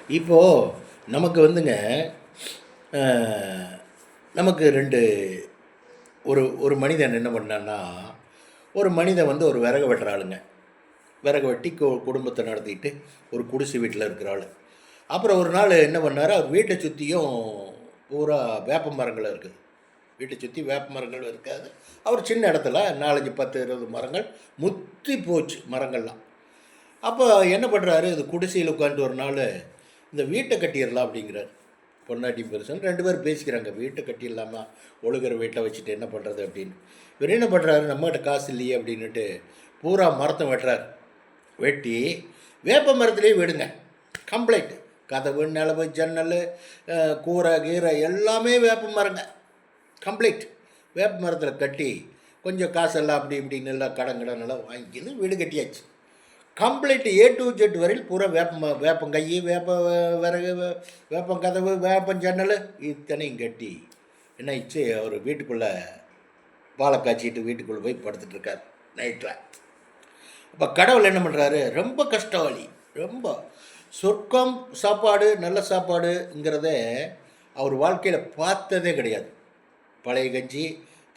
இப்போது நமக்கு வந்துங்க அ நமக்கு 2 ஒரு ஒரு மனிதன் என்ன பண்ணான்னா, ஒரு மனிதன் வந்து ஒரு விறகு வெட்டுற ஆளுங்க. விறகு வெட்டி குடும்பத்த நடத்திட்டு ஒரு குடிசை வீட்ல இருக்கிற ஆளு. அப்புறம் ஒரு நாள் என்ன பண்ணாரு, அவர் வீட்ட சுத்தியும் பூரா வேப்ப மரங்கள் இருக்குது. வீட்ட சுத்தி வேப்ப மரங்கள் இருக்காது. அவர் சின்ன இடத்துல 4, 5, 10, 20 மரங்கள் முத்தி போச்சு மரங்கள்லாம். அப்போ என்ன பண்ணுறாரு, இது குடிசையில் உட்காந்துட்டு ஒரு நாள் இந்த வீட்டை கட்டிடலாம் அப்படிங்கிறார். பொண்டாட்டி பெருசன் 2 பேரும் பேசிக்கிறாங்க. வீட்டை கட்டிடலாமா, ஒழுகிற வீட்டை வச்சுட்டு என்ன பண்ணுறது அப்படின்னு. இவர் என்ன பண்ணுறாரு, நம்மகிட்ட காசு இல்லையே அப்படின்னுட்டு பூரா மரத்தை வெட்டுறாரு. வெட்டி வேப்ப மரத்துலேயே விடுங்க கம்ப்ளைண்ட். கதவு, நிலவு, ஜன்னல், கூரை கீரை எல்லாமே வேப்ப மரங்க கம்ப்ளீட். வேப்ப மரத்தில் கட்டி கொஞ்சம் காசெல்லாம் அப்படி இப்படின்னு எல்லாம் கடன் எல்லாம் வாங்கிக்கின்னு வீடு கட்டியாச்சு. கம்ப்ளீட் A to Z வரையில் பூரா வேப்பங்கை, வேப்ப விறகு, வேப்பங்கதவு, வேப்பஞ்சன்னல் இத்தனையும் கட்டி என்ன ஆயிடுச்சு, அவர் வீட்டுக்குள்ளே பாலை காய்ச்சிட்டு வீட்டுக்குள்ளே போய் படுத்துட்ருக்கார் நைட்டில். அப்போ கடவுள் என்ன பண்ணுறாரு, ரொம்ப கஷ்டவாளி, ரொம்ப சொர்க்கம் சாப்பாடு, நல்ல சாப்பாடுங்கிறத அவர் வாழ்க்கையில் பார்த்ததே கிடையாது. பழைய கஞ்சி,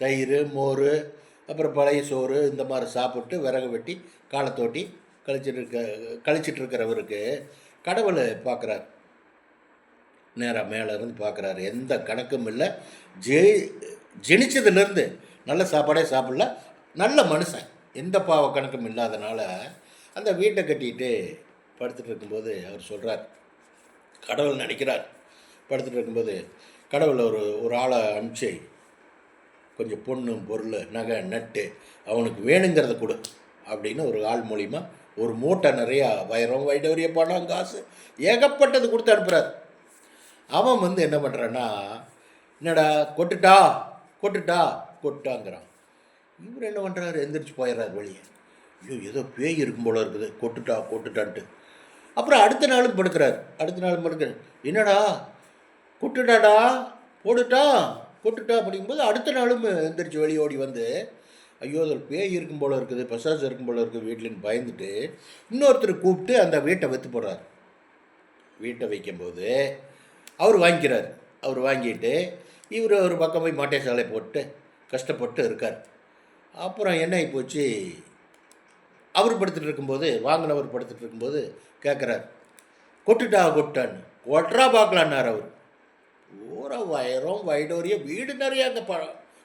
தயிர், மோர், அப்புறம் பழைய சோறு இந்த மாதிரி சாப்பிட்டு விறகு வெட்டி காலத்தோட்டி கழிச்சிட்டு இருக்கிறவருக்கு கடவுளை பார்க்குறாரு. நேராக மேலே இருந்து பார்க்குறாரு. எந்த கணக்கும் இல்லை. ஜெனிச்சதுலேருந்து நல்ல சாப்பாடே சாப்பிடல, நல்ல மனுஷன், எந்த பாவ கணக்கும் இல்லாதனால அந்த வீட்டை கட்டிட்டு படுத்துட்டு இருக்கும்போது அவர் சொல்கிறார், கடவுள் நினைக்கிறார். படுத்துட்டு இருக்கும்போது கடவுள் ஒரு ஆளை அனுப்பிச்சு கொஞ்சம் பொண்ணு, பொருள், நகை, நட்டு அவனுக்கு வேணுங்கிறத கொடு அப்படின்னு ஒரு ஆள் மூலிமா ஒரு மூட்டை நிறையா வைரம், வைடூரிய, பணம், காசு ஏகப்பட்டது கொடுத்து அனுப்புகிறார். அவன் வந்து என்ன பண்ணுறான்னா, என்னடா கொட்டுட்டா கொட்டுட்டா கொட்டாங்கிறான். இவர் என்ன பண்ணுறாரு, எந்திரிச்சு போயிடுறாரு வெளியே. ஐயோ ஏதோ பேய் இருக்கும் போல இருக்குது, கொட்டுட்டான்ட்டு. அப்புறம் அடுத்த நாளும் படுக்கிறார். என்னடா கொட்டுட்டாடா, போட்டுட்டா கொட்டுட்டா அப்படிங்கும்போது அடுத்த நாளும் எந்திரிச்சு வெளியே ஓடி வந்து, ஐயோ அதில் பேய் இருக்கும் போல இருக்குது, பசாசு இருக்கும் போல இருக்குது வீட்டிலன்னு பயந்துட்டு இன்னொருத்தர் கூப்பிட்டு அந்த வீட்டை விற்று போடுறார். வீட்டை வைக்கும்போது அவர் வாங்கிக்கிறார். அவர் வாங்கிட்டு இவர் ஒரு பக்கம் போய் மாட்டை சாலை போட்டு கஷ்டப்பட்டு இருக்கார். அப்புறம் என்ன ஆகி போச்சு, அவர் படுத்துட்டு இருக்கும்போது, வாங்கினவர் படுத்துட்டு இருக்கும்போது கேட்குறார், கொட்டுட்டான்னு. கொட்டுறா பார்க்கலான்னார் அவர். பூரா வைரம், வைடூரிய, வீடு நிறைய அங்கே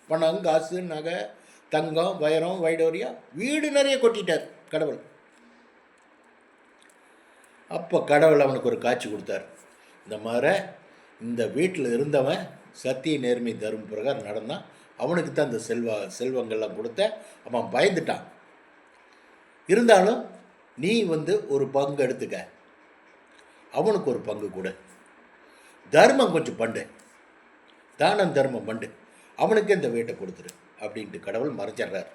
பணம், காசு, நகை, தங்கம், வைரம், வைடூரியா, வீடு நிறைய கொட்டிட்டார் கடவுள். அப்போ கடவுள் அவனுக்கு ஒரு காட்சி கொடுத்தார். இந்த மாதிரி இந்த வீட்டில் இருந்தவன் சத்திய நேர்மை தரும் பிரகாரம் நடந்தான், அவனுக்கு தான் இந்த செல்வங்கள்லாம் கொடுத்த. அவன் பயந்துட்டான். இருந்தாலும் நீ வந்து ஒரு பங்கு எடுத்துக்க, அவனுக்கு ஒரு பங்கு கொடு, தர்மம் கொஞ்சம் பண்ணு, தானம் தர்மம் பண்ணு, அவனுக்கு இந்த வீட்டை கொடுத்துரு அப்படின்ட்டு கடவுள் மறைச்சிட்றார்.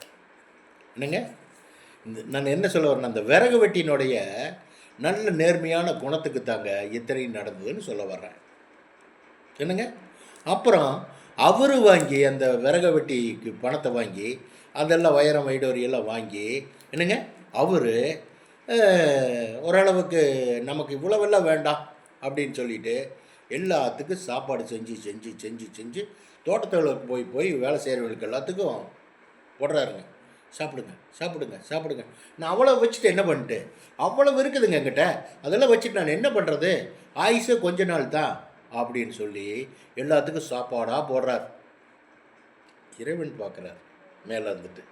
என்னங்க, நான் என்ன சொல்ல வரேன்னா, அந்த விறகு வெட்டினுடைய நல்ல நேர்மையான குணத்துக்கு தாங்க இத்தனையும் நடந்ததுன்னு சொல்ல வர்றேன். என்னங்க, அப்புறம் அவர் வாங்கி அந்த விறகு வெட்டிக்கு பணத்தை வாங்கி அதெல்லாம் வைரம், வைடூரியெல்லாம் வாங்கி என்னங்க அவர் ஓரளவுக்கு நமக்கு இவ்வளவெல்லாம் வேண்டாம் அப்படின்னு சொல்லிட்டு எல்லாத்துக்கும் சாப்பாடு செஞ்சு தோட்டத்தில் போய் வேலை செய்கிறவங்களுக்கு எல்லாத்துக்கும் போடுறாருங்க. சாப்பிடுங்க. நான் அவ்வளோ வச்சுட்டு என்ன பண்ணிட்டு, அவ்வளவு இருக்குதுங்க என்கிட்ட, அதெல்லாம் வச்சுட்டு நான் என்ன பண்ணுறது, ஆயுசே கொஞ்ச நாள் தான் அப்படின்னு சொல்லி எல்லாத்துக்கும் சாப்பாடாக போடுறார். இறைவன் பார்க்குறார் மேலே இருந்துட்டு.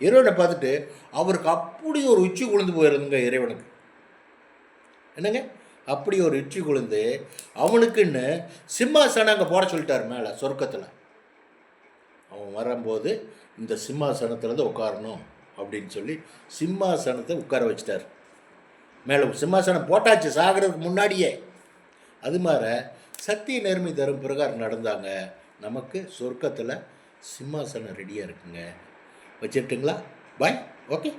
இறைவனை பார்த்துட்டு அவருக்கு அப்படி ஒரு உச்சி குளிர்ந்து போயிருந்துங்க இறைவனுக்கு. என்னங்க, அப்படி ஒரு உச்சி குளிர்ந்து அவனுக்குன்னு சிம்மாசனம் அங்கே போட சொல்லிட்டார் மேலே சொர்க்கத்தில். அவன் வரும்போது இந்த சிம்மாசனத்தில் தான் உட்காரணும் அப்படின்னு சொல்லி சிம்மாசனத்தை உட்கார வச்சிட்டார். மேலே சிம்மாசனம் போட்டாச்சு சாகிறதுக்கு முன்னாடியே. அது மாதிரி சத்திய நேர்மை தரும் பிரகாரம் நடந்தாங்க. நமக்கு சொர்க்கத்தில் சிம்மாசனம் ரெடியாக இருக்குங்க. வச்சுட்டுங்களா? பாய். ஓகே.